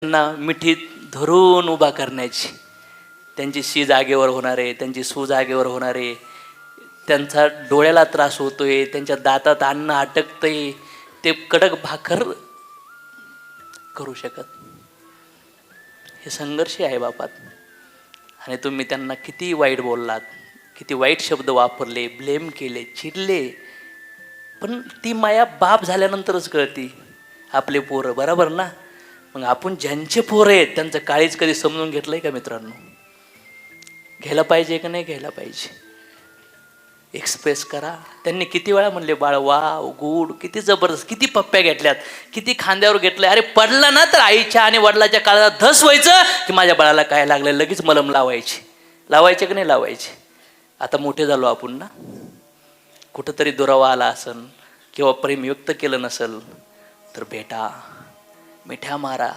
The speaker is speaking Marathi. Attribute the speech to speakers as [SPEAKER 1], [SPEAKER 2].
[SPEAKER 1] त्यांना मिठीत धरून उभा करण्याची, त्यांची शी जागेवर होणारे, त्यांची सू जागेवर होणारे, त्यांचा डोळ्याला त्रास होतोय, त्यांच्या दातात अन्न अटकतंय, ते कडक भाकर करू शकत. हे संघर्ष आहे बापात. आणि तुम्ही त्यांना किती वाईट बोललात, किती वाईट शब्द वापरले, ब्लेम केले, चिडले, पण ती माया बाप झाल्यानंतरच कळती. आपले पोरं बरोबर ना. मग आपण ज्यांचे पोरं आहेत त्यांचं काळीज कधी समजून घेतलंय का मित्रांनो? घ्यायला पाहिजे का नाही घ्यायला पाहिजे? एक्सप्रेस करा. त्यांनी किती वेळा म्हणले बाळ वाव गुड, किती जबरदस्त, किती पप्प्या घेतल्यात, किती खांद्यावर घेतलंय. अरे पडला ना तर आईच्या आणि वडिलाच्या काळात धस व्हायचं की माझ्या बाळाला काय लागलं, लगेच मलम लावायचे की नाही लावायचे. आता मोठे झालो आपण ना, कुठंतरी दुरावा आला असन किंवा प्रेम व्यक्त केलं नसल तर भेटा, मिठ्या मारा,